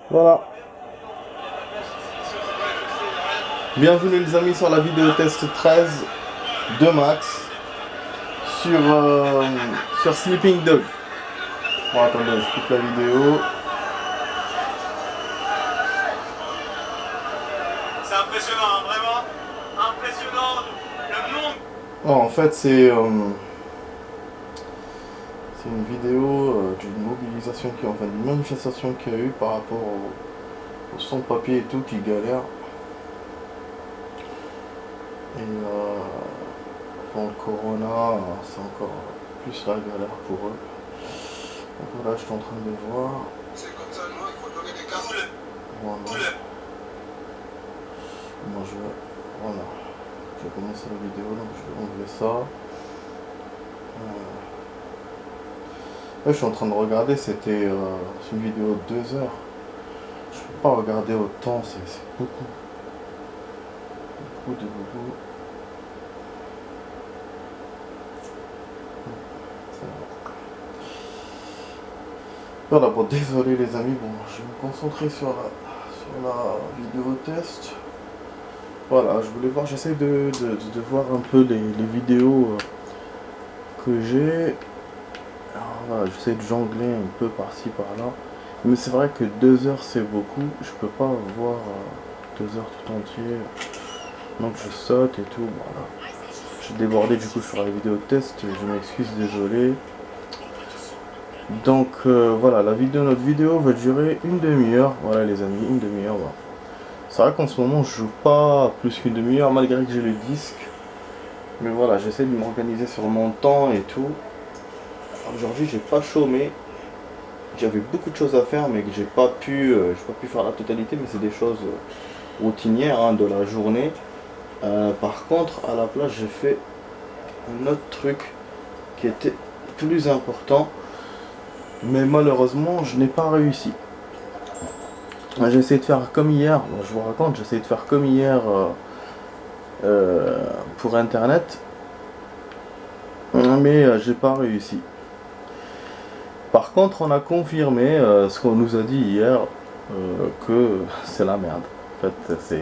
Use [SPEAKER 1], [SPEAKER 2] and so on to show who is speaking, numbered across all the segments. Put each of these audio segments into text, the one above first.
[SPEAKER 1] Voilà. Bienvenue les amis sur la vidéo test 13 de Max sur Sleeping Dog. Bon attendez, je coupe la vidéo.
[SPEAKER 2] C'est impressionnant, hein, vraiment impressionnant le monde.
[SPEAKER 1] Oh, en fait c'est une vidéo d'une mobilisation d'une manifestation qu'il y a eu par rapport au sans-papier et tout qui galère. Et dans le corona, c'est encore plus la galère pour eux. Donc voilà, je suis en train de voir.
[SPEAKER 2] C'est comme ça, non? Il faut donner des cas.
[SPEAKER 1] Voilà. Moi voilà. Je vais commencer la vidéo, donc je vais enlever ça. Là, je suis en train de regarder, c'était une vidéo de 2 heures. Je peux pas regarder autant, c'est beaucoup. Beaucoup. Voilà, bon, désolé les amis, bon, je vais me concentrer sur la vidéo test. Voilà, je voulais voir, j'essaie de voir un peu les vidéos que j'ai. Voilà, j'essaie de jongler un peu par-ci par-là. Mais c'est vrai que 2 heures c'est beaucoup, je peux pas voir 2 heures tout entier. Donc je saute et tout, voilà. J'ai débordé du coup sur la vidéo test, je m'excuse, désolé. Donc voilà, notre vidéo va durer une demi-heure. Voilà les amis, une demi-heure. Voilà. C'est vrai qu'en ce moment je joue pas plus qu'une demi-heure malgré que j'ai le disque. Mais voilà, j'essaie de m'organiser sur mon temps et tout. Aujourd'hui j'ai pas chômé. J'avais beaucoup de choses à faire mais que j'ai pas pu faire la totalité, mais c'est des choses routinières hein, de la journée. Par contre à la place j'ai fait un autre truc qui était plus important. Mais malheureusement je n'ai pas réussi. J'ai essayé de faire comme hier, bon, je vous raconte, j'ai essayé de faire comme hier pour internet, mais j'ai pas réussi. Par contre, on a confirmé ce qu'on nous a dit hier, que c'est la merde. En fait,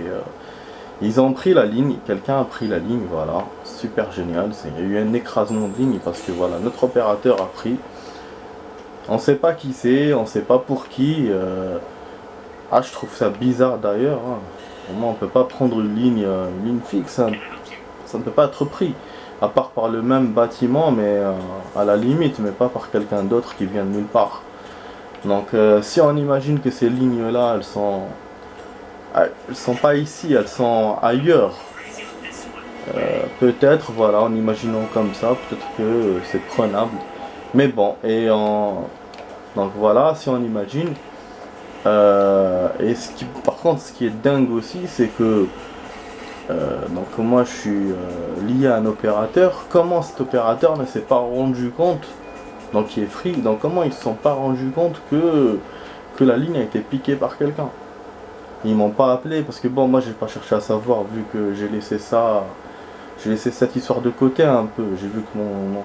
[SPEAKER 1] ils ont pris la ligne, quelqu'un a pris la ligne, voilà, super génial. Il y a eu un écrasement de ligne parce que voilà, notre opérateur a pris. On sait pas qui c'est, on sait pas pour qui. Ah, je trouve ça bizarre d'ailleurs. Hein. Moi, on peut pas prendre une ligne fixe. Hein. Ça ne peut pas être pris. À part par le même bâtiment, mais à la limite, mais pas par quelqu'un d'autre qui vient de nulle part. Donc, si on imagine que ces lignes-là, elles sont pas ici, elles sont ailleurs. Peut-être, voilà, en imaginant comme ça, peut-être que c'est prenable. Mais bon, donc voilà, si on imagine. Par contre, ce qui est dingue aussi, c'est que donc moi je suis lié à un opérateur. Comment cet opérateur ne s'est pas rendu compte, donc qui est Free, donc comment ils ne se sont pas rendus compte que la ligne a été piquée par quelqu'un? Ils m'ont pas appelé parce que bon, moi j'ai pas cherché à savoir vu que j'ai laissé cette histoire de côté un peu. J'ai vu que mon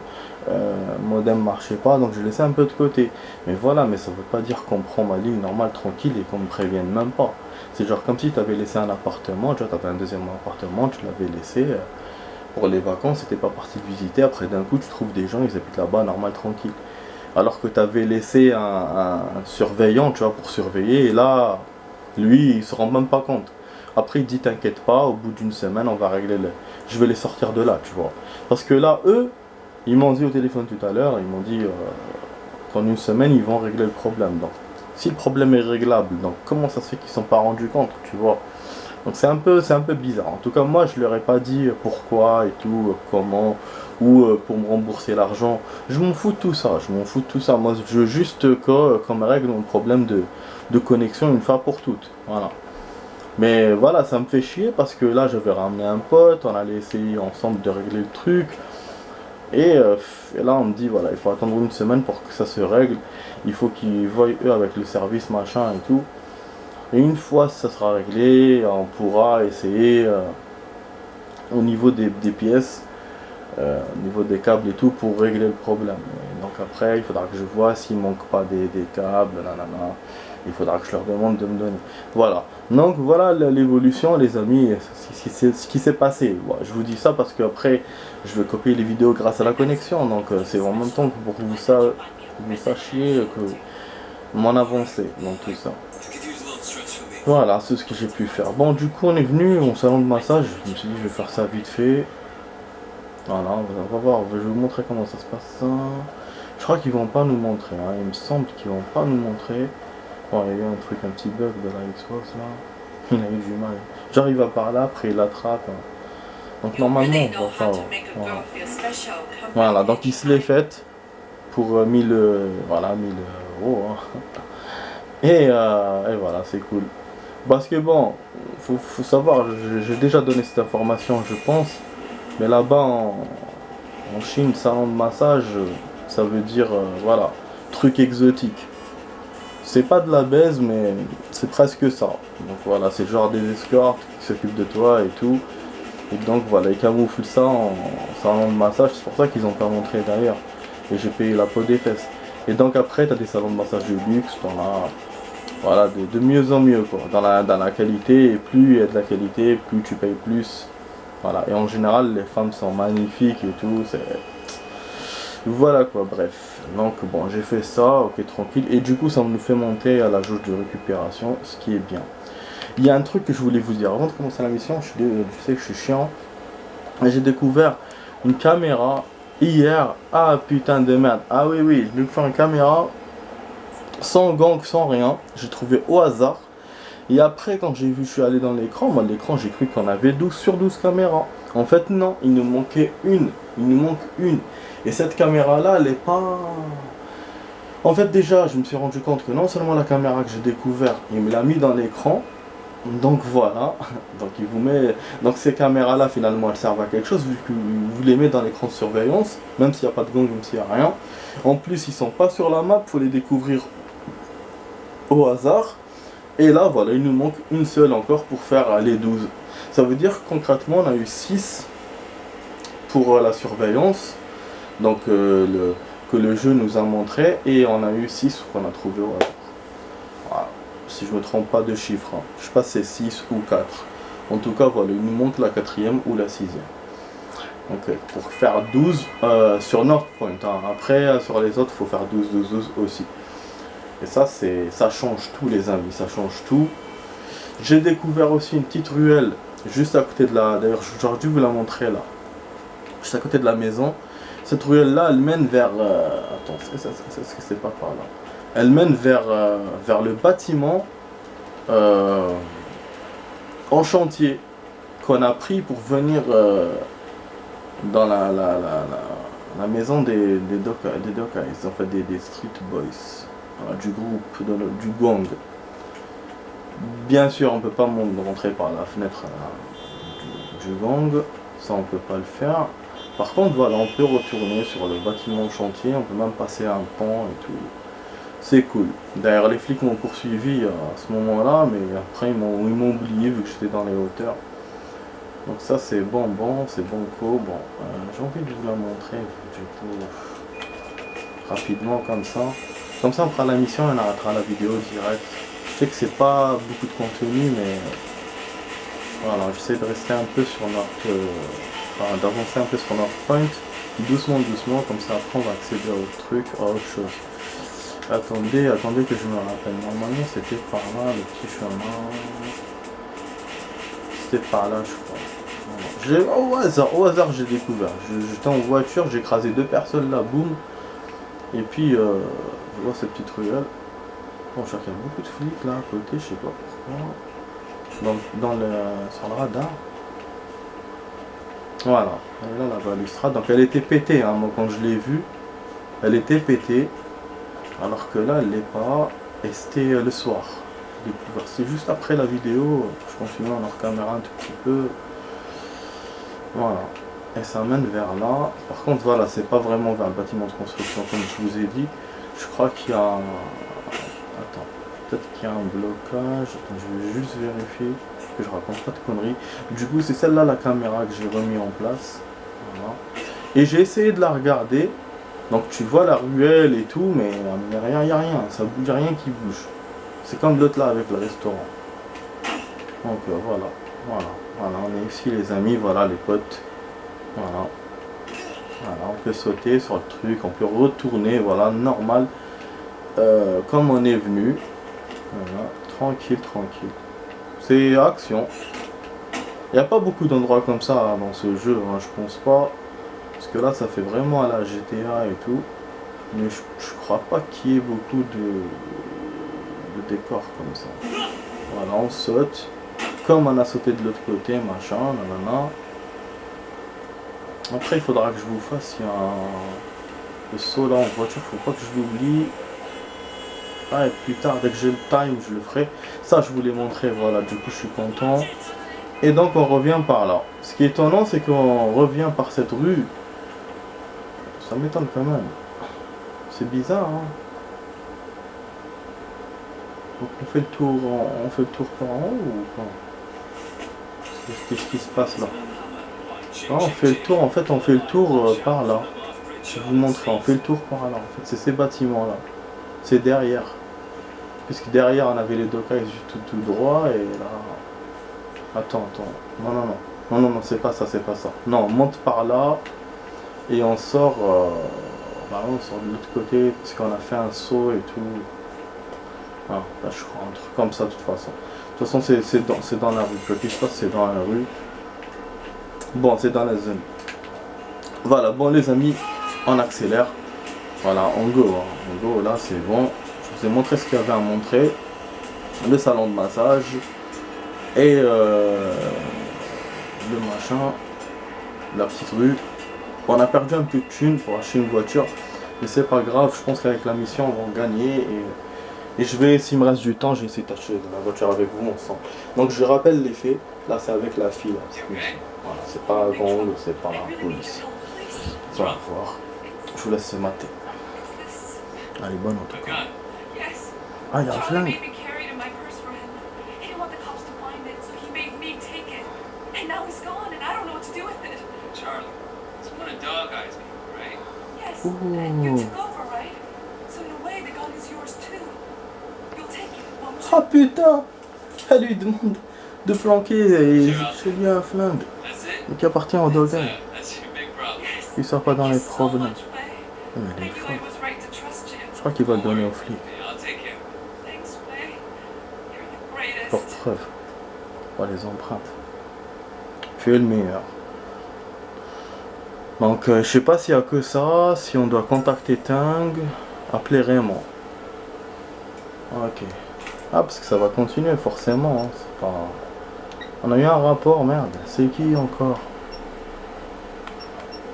[SPEAKER 1] modem marchait pas, donc j'ai laissé un peu de côté. Mais voilà, mais ça veut pas dire qu'on prend ma ligne normale tranquille et qu'on me prévienne même pas. C'est genre comme si tu avais laissé un appartement, tu vois, tu avais un deuxième appartement, tu l'avais laissé pour les vacances, t'es pas parti visiter, après d'un coup tu trouves des gens, ils habitent là-bas, normal, tranquille. Alors que tu avais laissé un surveillant, tu vois, pour surveiller, et là, lui, il se rend même pas compte. Après, il dit t'inquiète pas, au bout d'une semaine, on va régler je vais les sortir de là, tu vois. Parce que là, eux, ils m'ont dit au téléphone tout à l'heure, ils m'ont dit qu'en une semaine, ils vont régler le problème. Donc, si le problème est réglable, donc comment ça se fait qu'ils ne sont pas rendus compte, tu vois. Donc c'est un peu bizarre. En tout cas, moi, je leur ai pas dit pourquoi et tout, comment, ou pour me rembourser l'argent. Je m'en fous de tout ça, Moi, je veux juste qu'on me règle mon problème de connexion une fois pour toutes. Voilà. Mais voilà, ça me fait chier parce que là, j'avais ramené un pote, on allait essayer ensemble de régler le truc. Et là, on me dit, voilà, il faut attendre une semaine pour que ça se règle. Il faut qu'ils voient eux avec le service, machin et tout. Et une fois ça sera réglé, on pourra essayer au niveau des pièces, au niveau des câbles et tout, pour régler le problème. Et donc après, il faudra que je vois s'il manque pas des câbles, nanana. Il faudra que je leur demande de me donner. Voilà. Donc voilà l'évolution, les amis, ce qui s'est passé. Bon, je vous dis ça parce qu'après, je vais copier les vidéos grâce à la connexion. Donc c'est en même temps que pour que vous sachiez que mon avancée dans tout ça. Voilà, c'est ce que j'ai pu faire. Bon, du coup, on est venu au salon de massage. Je me suis dit, je vais faire ça vite fait. Voilà, on va voir. Je vais vous montrer comment ça se passe. Je crois qu'ils vont pas nous montrer. Hein. Il me semble qu'ils vont pas nous montrer. Bon, il y a eu un truc, un petit bug de la Xbox là. Il a eu du mal. J'arrive à parler, après il attrape. Hein. Donc normalement, on va pas. Voilà, donc il se l'est fait pour 1000 voilà, 1000 euros. Hein. Et voilà, c'est cool. Parce que bon, faut savoir, j'ai déjà donné cette information, je pense. Mais là-bas, en Chine, salon de massage, ça veut dire, voilà, truc exotique. C'est pas de la baise, mais c'est presque ça. Donc voilà, c'est genre des escortes qui s'occupent de toi et tout. Et donc voilà, ils camouflent ça en salon de massage, c'est pour ça qu'ils ont pas montré d'ailleurs. Et j'ai payé la peau des fesses. Et donc après, t'as des salons de massage de luxe, t'en as, voilà, de mieux en mieux quoi, dans la qualité. Et plus il y a de la qualité, plus tu payes plus. Voilà, et en général, les femmes sont magnifiques et tout, c'est... Voilà quoi, bref. Donc bon, j'ai fait ça, ok, tranquille. Et du coup, ça me fait monter à la jauge de récupération, ce qui est bien. Il y a un truc que je voulais vous dire. Avant de commencer la mission, je sais que je suis chiant. J'ai découvert une caméra hier. Ah putain de merde. Ah oui, oui, je vais faire une caméra sans gang, sans rien. J'ai trouvé au hasard. Et après, quand j'ai vu, je suis allé dans l'écran. Moi, l'écran, j'ai cru qu'on avait 12 sur 12 caméras. En fait, non, il nous manquait une. Il nous manque une. Et cette caméra-là, elle est pas... En fait, déjà, je me suis rendu compte que non seulement la caméra que j'ai découvert, il me l'a mis dans l'écran. Donc voilà, donc il vous met, donc ces caméras là finalement elles servent à quelque chose vu que vous les mettez dans l'écran de surveillance, même s'il n'y a pas de gang, même s'il n'y a rien. En plus ils sont pas sur la map, il faut les découvrir au hasard. Et là voilà, il nous manque une seule encore pour faire les 12. Ça veut dire concrètement on a eu 6 pour la surveillance, donc que le jeu nous a montré, et on a eu 6 qu'on a trouvé au hasard. Voilà. Si je me trompe pas de chiffres, hein. Je sais pas si c'est 6 ou 4. En tout cas, voilà, il nous manque la 4e ou la 6e. Donc pour faire 12 sur North Point. Hein. Après, sur les autres, il faut faire 12, 12, 12 aussi. Et ça, ça change tout, les amis, ça change tout. J'ai découvert aussi une petite ruelle juste à côté de la... D'ailleurs, j'aurais dû vous la montrer là. Juste à côté de la maison. Cette ruelle-là, elle mène vers... Attends, est-ce que c'est pas par là? Elle mène vers le bâtiment en chantier qu'on a pris pour venir dans la maison des Dokais, en fait des Street Boys, voilà, du groupe, du gang. Bien sûr, on peut pas rentrer par la fenêtre du gang, ça on peut pas le faire. Par contre, voilà, on peut retourner sur le bâtiment en chantier, on peut même passer un pont et tout. C'est cool. D'ailleurs, les flics m'ont poursuivi à ce moment-là, mais après ils m'ont oublié vu que j'étais dans les hauteurs. Donc ça c'est bon, c'est bon co. Bon, j'ai envie de vous la montrer du coup rapidement comme ça. Comme ça on fera la mission et on arrêtera la vidéo direct. Je sais que c'est pas beaucoup de contenu, mais voilà, j'essaie de rester un peu sur notre, enfin d'avancer un peu sur notre point, doucement, comme ça après on va accéder à autre truc, à autre chose. Attendez que je me rappelle. Normalement c'était par là, le petit chemin. C'était par là, je crois. Au hasard j'ai découvert. J'étais en voiture, j'ai écrasé 2 personnes là, boum. Et puis je vois cette petite ruelle. Bon, je vois qu'il y a beaucoup de flics là à côté, je sais pas pourquoi. Sur le radar. Voilà. Et là la balustrade. Donc elle était pétée, hein. Moi quand je l'ai vue, elle était pétée. Alors que là elle l'est pas, et c'était le soir. C'est juste après la vidéo, je continue en hors caméra un tout petit peu. Voilà. Et ça mène vers là. Par contre voilà, c'est pas vraiment vers le bâtiment de construction comme je vous ai dit. Je crois qu'il y a... Attends, peut-être qu'il y a un blocage. Attends, je vais juste vérifier que je raconte pas de conneries. Du coup c'est celle-là la caméra que j'ai remis en place. Voilà. Et j'ai essayé de la regarder. Donc tu vois la ruelle et tout, mais il n'y a rien, ça bouge, rien qui bouge. C'est comme l'autre là avec le restaurant. Donc voilà, on est ici les amis, voilà les potes. Voilà, on peut sauter sur le truc, on peut retourner, voilà, normal, comme on est venu. Voilà, tranquille. C'est action. Il n'y a pas beaucoup d'endroits comme ça dans ce jeu, hein, je pense pas. Parce que là, ça fait vraiment à la GTA et tout. Mais je crois pas qu'il y ait beaucoup de décors comme ça. Voilà, on saute. Comme on a sauté de l'autre côté, machin, nanana. Après, il faudra que je vous fasse le saut là en voiture, faut pas que je l'oublie. Ah, et plus tard, dès que j'ai le time, je le ferai. Ça, je vous l'ai montré, voilà, du coup, je suis content. Et donc, on revient par là. Ce qui est étonnant, c'est qu'on revient par cette rue. Ça m'étonne quand même. C'est bizarre, hein. Donc, on fait le tour par en haut ou pas? Qu'est-ce qui se passe là? Ah, on fait le tour, en fait, on fait le tour par là. Je vais vous montrer, on fait le tour par là. En fait, c'est ces bâtiments là. C'est derrière. Puisque derrière, on avait les docks tout droit et là. Attends. Non, c'est pas ça. Non, on monte par là et on sort. On sort de l'autre côté parce qu'on a fait un saut et tout. Ah, là, je crois un truc comme ça de toute façon. De toute façon, c'est dans la rue. Ce qui se passe, c'est dans la rue. Bon, c'est dans la zone. Voilà, bon les amis, on accélère. Voilà, on go, là c'est bon. Je vous ai montré ce qu'il y avait à montrer. Le salon de massage. Et le machin. La petite rue. On a perdu un peu de thunes pour acheter une voiture. Mais c'est pas grave, je pense qu'avec la mission on va gagner. Et je vais, s'il me reste du temps, je vais essayer d'acheter la voiture avec vous ensemble. Donc je rappelle les faits. Là c'est avec la fille. Voilà, c'est pas un gang, c'est pas la police. On va voir. Je vous laisse se mater. Elle est bonne en tout cas. Ah, il y a un flingue. Oh putain! Elle lui demande de planquer et chez lui un flingue. Qui appartient au Dogan. Il sort pas dans les problèmes. Elle est folle. Je crois qu'il va le donner aux flics. Pour preuve. Pour les empreintes. Tu es le meilleur. Donc je sais pas s'il y a que ça, si on doit contacter Tang, appeler Raymond. Ok. Ah parce que ça va continuer forcément, hein. C'est pas... On a eu un rapport, merde. C'est qui encore?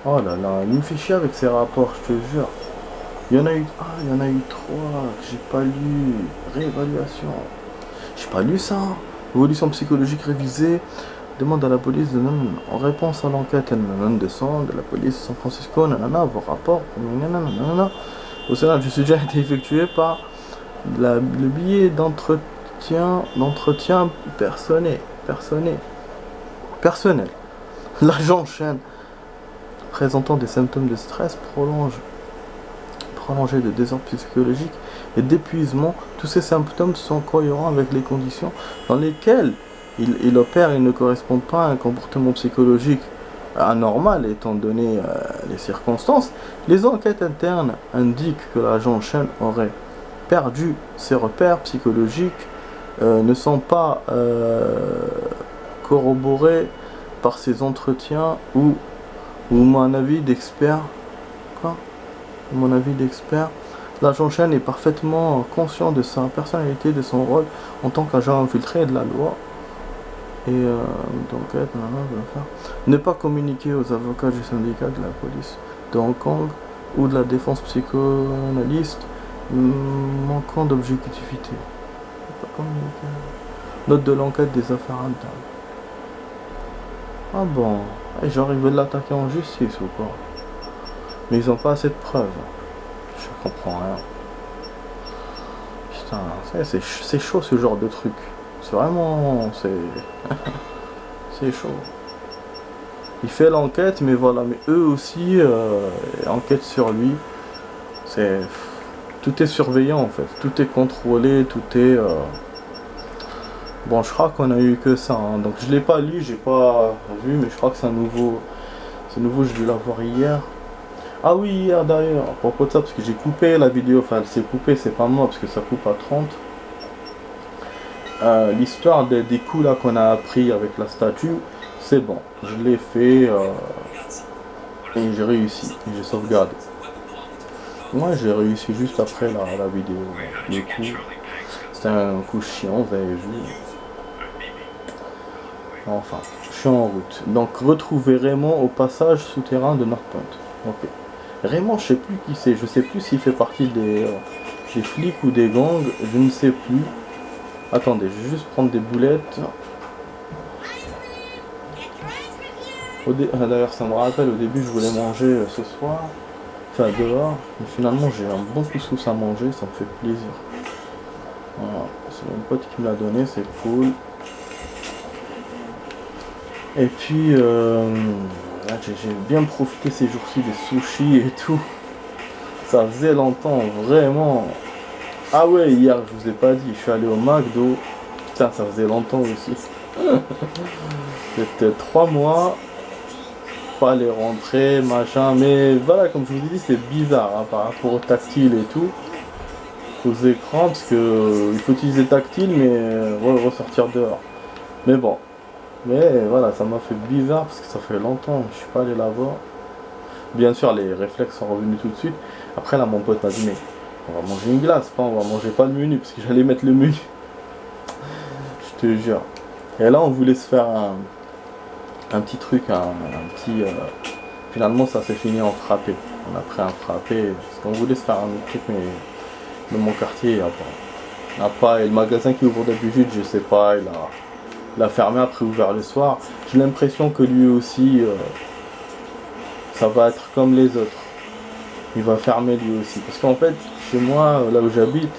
[SPEAKER 1] Oh là là, il me fait chier avec ces rapports, je te jure. Il y en a eu 3 que j'ai pas lu. Réévaluation. J'ai pas lu ça. Évolution psychologique révisée. Demande à la police de en réponse à l'enquête de la police de San Francisco, vos rapports, au Sénat, je suis déjà été effectué par le billet d'entretien personnel. L'agent Chen, présentant des symptômes de stress prolongé de désordre psychologique et d'épuisement, tous ces symptômes sont cohérents avec les conditions dans lesquelles il opère et ne correspond pas à un comportement psychologique anormal étant donné les circonstances. Les enquêtes internes indiquent que l'agent Chen aurait perdu ses repères psychologiques, ne sont pas corroborés par ses entretiens ou mon avis d'expert. Mon avis d'expert. L'agent Chen est parfaitement conscient de sa personnalité, de son rôle en tant qu'agent infiltré de la loi. Et donc, ne pas communiquer aux avocats du syndicat de la police de Hong Kong ou de la défense psychanalyste manquant d'objectivité. Note de l'enquête des affaires internes. Ah bon, et genre ils veulent l'attaquer en justice ou quoi? Mais ils ont pas assez de preuves. Je comprends rien. Putain, c'est chaud ce genre de truc. C'est vraiment... c'est chaud. Il fait l'enquête, mais voilà. Mais eux aussi enquêtent sur lui. C'est... tout est surveillant en fait, tout est contrôlé, tout est... Bon, je crois qu'on a eu que ça, hein. Donc je l'ai pas lu, j'ai pas vu, mais je crois que c'est un nouveau... C'est nouveau, je dû l'avoir hier. Ah oui, hier d'ailleurs, à propos de ça, parce que j'ai coupé la vidéo, enfin elle s'est coupée, c'est pas moi, parce que ça coupe à 30. L'histoire des coups là qu'on a appris avec la statue, c'est bon, je l'ai fait et j'ai réussi, j'ai sauvegardé. Moi j'ai réussi juste après la vidéo, le coup, c'était un coup chiant, vous avez vu. Enfin, je suis en route. Donc retrouver Raymond au passage souterrain de North Point. Ok. Raymond, je sais plus qui c'est, je sais plus s'il fait partie des flics ou des gangs, je ne sais plus. Attendez, je vais juste prendre des boulettes. D'ailleurs, ça me rappelle, au début, je voulais manger ce soir. Enfin, dehors. Mais finalement, j'ai un bon couscous à manger, ça me fait plaisir. Voilà, c'est mon pote qui me l'a donné, c'est cool. Et puis, j'ai bien profité ces jours-ci des sushis et tout. Ça faisait longtemps, vraiment. Ah ouais, hier, je vous ai pas dit, je suis allé au McDo. Putain, ça faisait longtemps aussi. C'était 3 mois. Fallait rentrer, machin. Mais voilà, comme je vous ai dit, c'est bizarre hein, par rapport au tactile et tout. Aux écrans, parce que il faut utiliser tactile, mais ressortir dehors. Mais bon. Mais voilà, ça m'a fait bizarre parce que ça fait longtemps que je suis pas allé là-bas. Bien sûr, les réflexes sont revenus tout de suite. Après, là, mon pote m'a dit, mais on va manger une glace, pas, on va manger pas le menu, parce que j'allais mettre le menu. Je te jure. Et là, on voulait se faire un petit truc, un petit... Finalement, ça s'est fini en frappé. On a pris un frappé, parce qu'on voulait se faire un autre truc, mais dans mon quartier, il n'y a pas. Et le magasin qui ouvre d'habitude, je sais pas, il a fermé, après ouvert le soir. J'ai l'impression que lui aussi, ça va être comme les autres. Il va fermer lui aussi. Parce qu'en fait, chez moi, là où j'habite,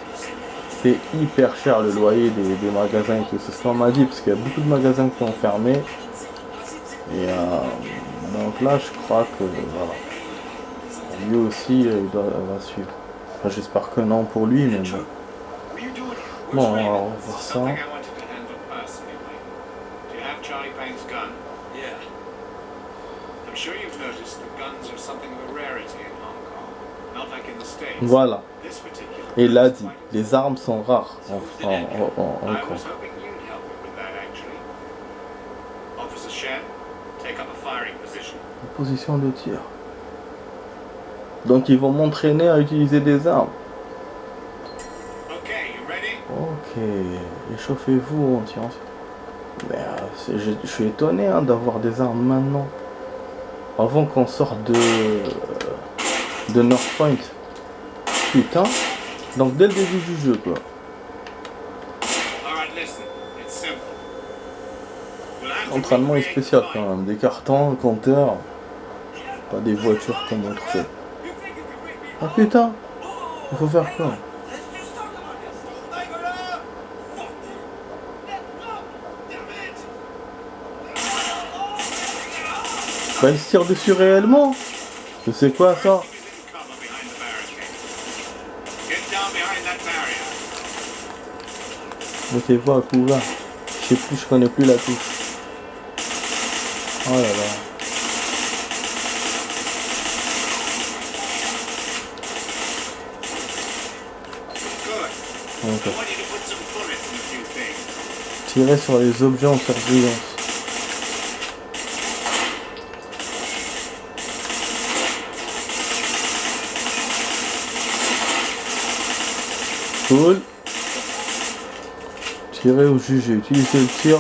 [SPEAKER 1] c'est hyper cher le loyer des magasins et tout. C'est ce qu'on m'a dit, parce qu'il y a beaucoup de magasins qui ont fermé. Et donc là, je crois que voilà. Lui aussi, il va suivre. Enfin, j'espère que non pour lui, mais bon. Bon, alors, on va voir ça. Voilà. Et il a dit, les armes sont rares en Hong position de tir. Donc ils vont m'entraîner à utiliser des armes. Ok, échauffez-vous en tirant. Mais je suis étonné hein, d'avoir des armes maintenant. Avant qu'on sorte de North Point. Putain. Donc dès le début du jeu quoi. Entraînement est spécial quand même. Des cartons, compteurs. Pas des voitures comme autre chose. Ah putain. Il faut faire quoi? Bah il se tire dessus réellement. Mais c'est quoi ça? Mettez-vous à couvert. Je sais plus, je connais plus la touche. Oh là là. Okay. Tirer sur les objets en surveillance. Cool. Tirer au jugé. Utilisez le tir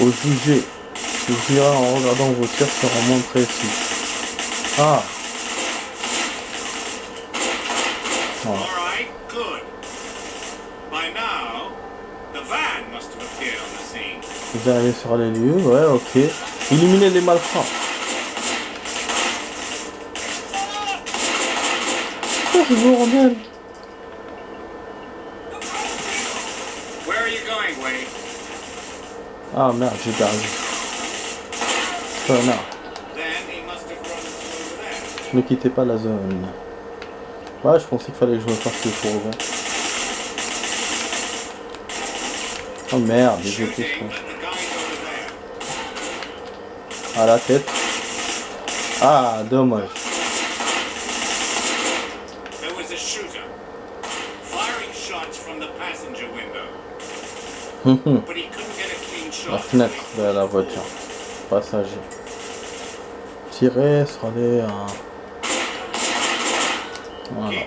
[SPEAKER 1] au jugé. Vous tirez en regardant vos tirs seront moins précis. Ah. Voilà. Vous arrivez sur les lieux, ouais, ok. Éliminez les malfrats. Oh, c'est bordel. Ah merde, j'ai perdu. Connard. Ne quittez pas la zone. Ouais, je pensais qu'il fallait que je me fasse le fourgon. Oh merde, j'ai jeté ce con. À la tête. Ah, dommage. La fenêtre de la voiture. Passager. Tirer sur les... Voilà.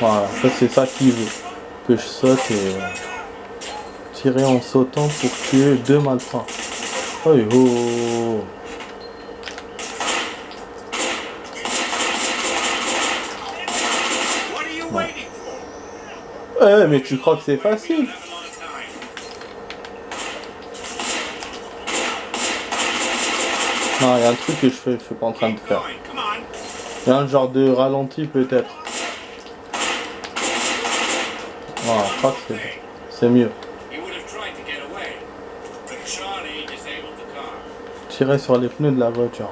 [SPEAKER 1] Voilà, en fait c'est ça qu'il veut. Que je saute et tirer en sautant pour tuer 2 malfrats. Oh oh. Ouais. Mais tu crois que c'est facile? Non, il y a un truc que je suis pas en train de faire. Il y a un genre de ralenti peut-être. Voilà, je crois que c'est mieux. Tirer sur les pneus de la voiture.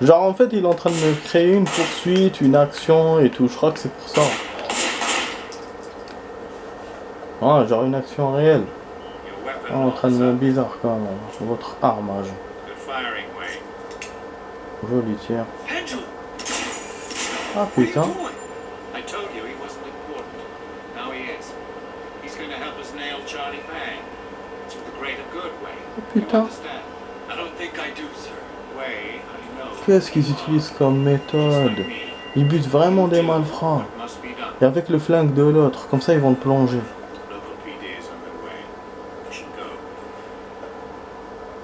[SPEAKER 1] Genre en fait il est en train de me créer une poursuite, une action et tout. Je crois que c'est pour ça. Ah, genre une action réelle. Ah, en train de me bizarre quand même. Votre armage. Joli tir. Ah putain. Putain. Qu'est-ce qu'ils utilisent comme méthode? Ils butent vraiment des malfrats. Et avec le flingue de l'autre, comme ça ils vont te plonger.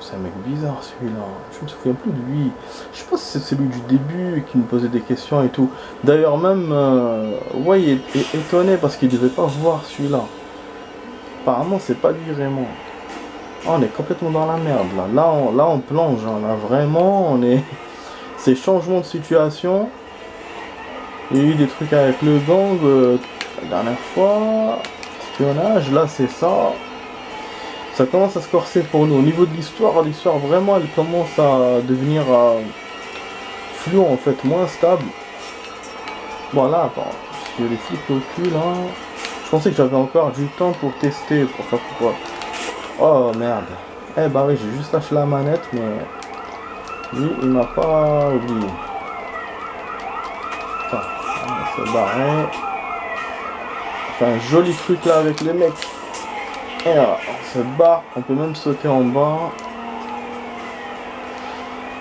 [SPEAKER 1] C'est un mec bizarre celui-là. Je me souviens plus de lui. Je sais pas si c'est celui du début qui me posait des questions et tout. D'ailleurs même, ouais, il est étonné parce qu'il devait pas voir celui-là. Apparemment c'est pas lui vraiment. Oh, on est complètement dans la merde là. Là on plonge. Hein. Là vraiment on est... C'est changement de situation. Il y a eu des trucs avec le gang la dernière fois. Espionnage, là c'est ça. Ça commence à se corser pour nous. Au niveau de l'histoire vraiment elle commence à devenir floue en fait, moins stable. Voilà, parce que les flics au cul là. Je pensais que j'avais encore du temps pour tester, pour faire quoi. Oh merde. Eh bah oui, j'ai juste lâché la manette, mais lui il m'a pas oublié. Attends, on va se barrer. On fait un joli truc là avec les mecs. Et là, on se barre, on peut même sauter en bas.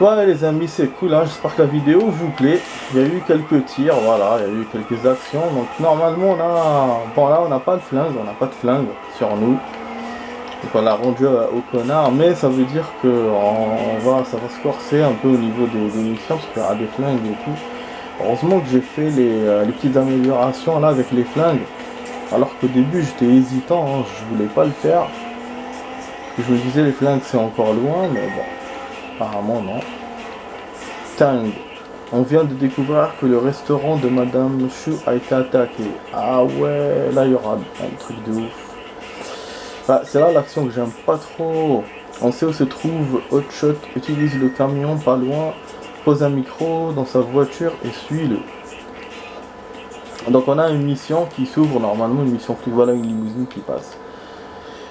[SPEAKER 1] Ouais les amis, c'est cool, hein. J'espère que la vidéo vous plaît. Il y a eu quelques tirs, voilà, il y a eu quelques actions. Donc normalement on a... Bon là on n'a pas de flingue, sur nous. Donc on l'a rendu au connard, mais ça veut dire que ça va se corser un peu au niveau des munitions, parce qu'il y aura des flingues et tout. Heureusement que j'ai fait les petites améliorations là avec les flingues. Alors qu'au début j'étais hésitant, hein, je voulais pas le faire. Je me disais les flingues c'est encore loin, mais bon, apparemment non. Tang. On vient de découvrir que le restaurant de Madame Chu a été attaqué. Ah ouais, là il y aura un truc de ouf. Ah, c'est là l'action que j'aime pas trop. On sait où se trouve Hotshot, utilise le camion pas loin, pose un micro dans sa voiture et suis-le. Donc on a une mission qui s'ouvre normalement, une mission flic, voilà une limousine qui passe.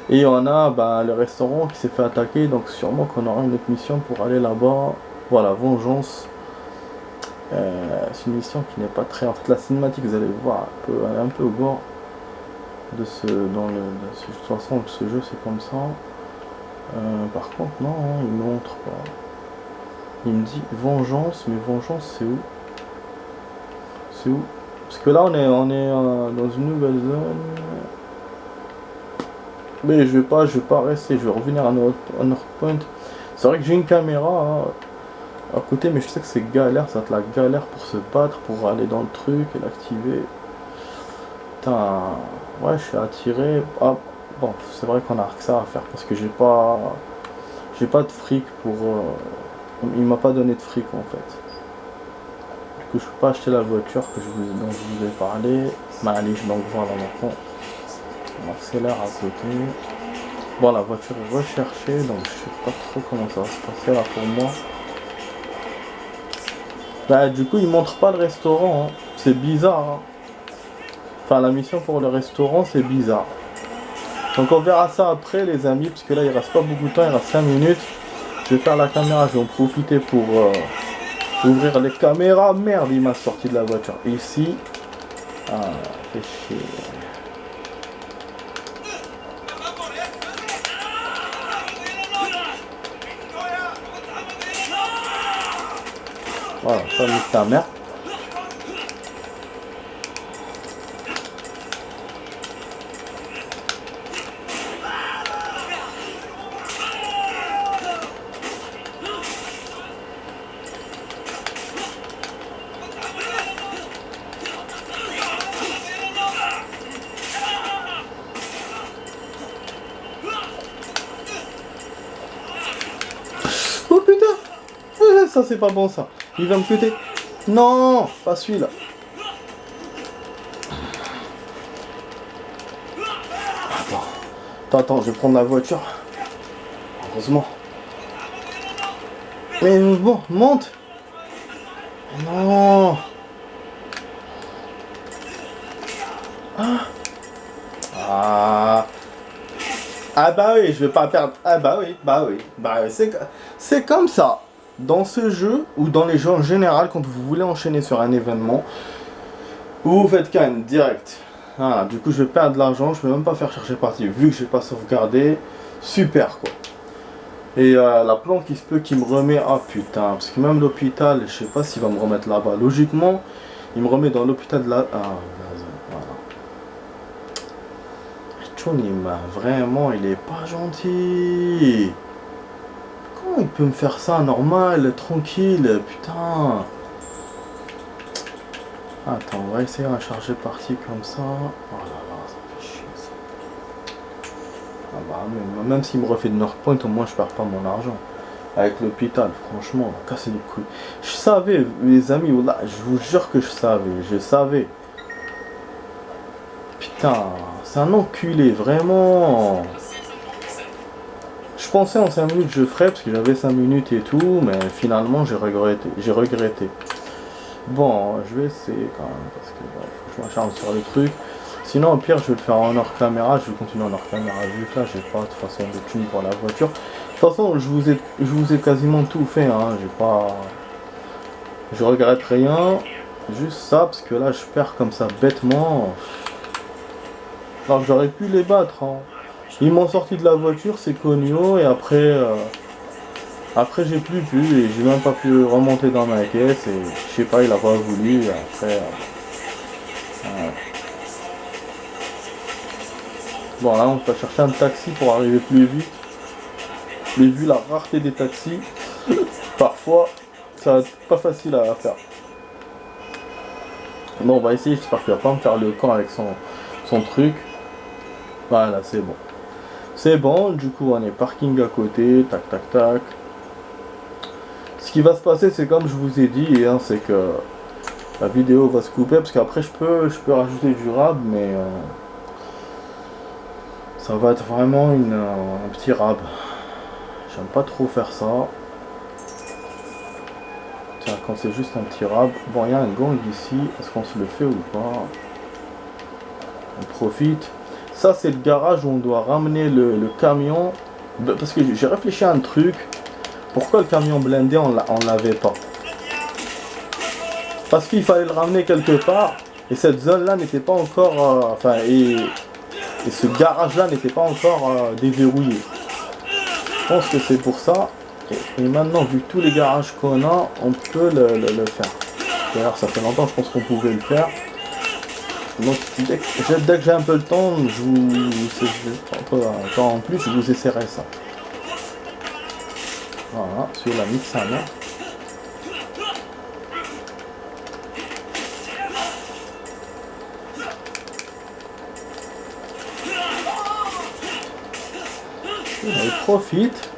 [SPEAKER 1] Et on a le restaurant qui s'est fait attaquer, donc sûrement qu'on aura une autre mission pour aller là-bas. Voilà, vengeance. C'est une mission qui n'est pas très... En fait la cinématique, vous allez voir, elle est un peu au bord. De toute façon ce jeu c'est comme ça. Par contre non, hein, il me montre pas. Il me dit vengeance, mais vengeance c'est où? C'est où? Parce que là on est dans une nouvelle zone. Mais je vais pas rester, je vais revenir à notre point. C'est vrai que j'ai une caméra hein, à côté, mais je sais que c'est galère, ça va être la galère pour se battre, pour aller dans le truc et l'activer. Putain. Ouais, je suis attiré. Ah, bon, c'est vrai qu'on a que ça à faire parce que j'ai pas de fric pour. Il m'a pas donné de fric en fait. Du coup, je peux pas acheter la voiture dont je vous ai parlé. Mais allez, donc voilà maintenant. On accélère à côté. Bon, la voiture est recherchée, donc je sais pas trop comment ça va se passer là pour moi. Bah, du coup, il montre pas le restaurant, hein. C'est bizarre, hein. Enfin, la mission pour le restaurant, c'est bizarre. Donc, on verra ça après, les amis, parce que là, il reste pas beaucoup de temps, il reste 5 minutes. Je vais faire la caméra, je vais en profiter pour ouvrir les caméras. Merde, il m'a sorti de la voiture. Ici. Ah, fait chier. Voilà, ça nique ta mère. Oh putain! Ça c'est pas bon ça. Il va me péter. Non, pas celui-là. Attends, je vais prendre la voiture. Heureusement. Mais bon, monte. Non. Ah bah oui, je vais pas perdre. Ah bah oui. C'est comme ça. Dans ce jeu, ou dans les jeux en général, quand vous voulez enchaîner sur un événement, vous faites can direct. Voilà, du coup je vais perdre de l'argent, je vais même pas faire chercher partie, vu que j'ai pas sauvegardé. Super quoi. Et la planque il se peut qu'il me remet. Ah putain, parce que même l'hôpital, je sais pas s'il va me remettre là-bas. Logiquement, il me remet dans l'hôpital de la. Ah, voilà. Vraiment, il est pas gentil. Comment il peut me faire ça normal, tranquille, putain. Attends, on va essayer un charger parti comme ça. Oh là là, ça fait chier ça. Ah bah, même s'il me refait de Northpoint, au moins je perds pas mon argent. Avec l'hôpital, franchement, on va casser les couilles. Je savais, les amis, là, je vous jure que je savais. Putain, c'est un enculé, vraiment. Je pensais en 5 minutes je ferais parce que j'avais 5 minutes et tout, mais finalement j'ai regretté. Bon, je vais essayer quand même parce que faut que je m'acharne sur le truc. Sinon au pire je vais le faire en hors caméra, je vais continuer en hors caméra vu que là j'ai pas de toute façon de thune pour la voiture. De toute façon je vous ai quasiment tout fait, hein. Je regrette rien. Juste ça parce que là je perds comme ça bêtement. Alors j'aurais pu les battre, hein. Ils m'ont sorti de la voiture, c'est cogno, et après j'ai plus pu, et j'ai même pas pu remonter dans ma caisse, et je sais pas, il a pas voulu, et après... Bon là on va chercher un taxi pour arriver plus vite. Mais vu la rareté des taxis, parfois, ça va être pas facile à faire. Bon on va essayer, j'espère qu'il va pas me faire le camp avec son truc. Voilà, c'est bon. C'est bon, du coup on est parking à côté, tac tac tac. Ce qui va se passer c'est comme je vous ai dit, hein, c'est que la vidéo va se couper parce qu'après je peux rajouter du rab, mais ça va être vraiment un petit rab. J'aime pas trop faire ça. Tiens, quand c'est juste un petit rab. Bon, il y a un gang ici, est-ce qu'on se le fait ou pas? On profite. Ça c'est le garage où on doit ramener le camion. Parce que j'ai réfléchi à un truc. Pourquoi le camion blindé on l'avait pas? Parce qu'il fallait le ramener quelque part. Et cette zone là n'était pas encore... et ce garage là n'était pas encore déverrouillé. Je pense que c'est pour ça. Et maintenant vu tous les garages qu'on a, on peut le faire. D'ailleurs ça fait longtemps je pense qu'on pouvait le faire. Donc dès que j'ai un peu le temps, en plus je vous essaierai ça. Voilà, sur la mix sa mère. Il profite.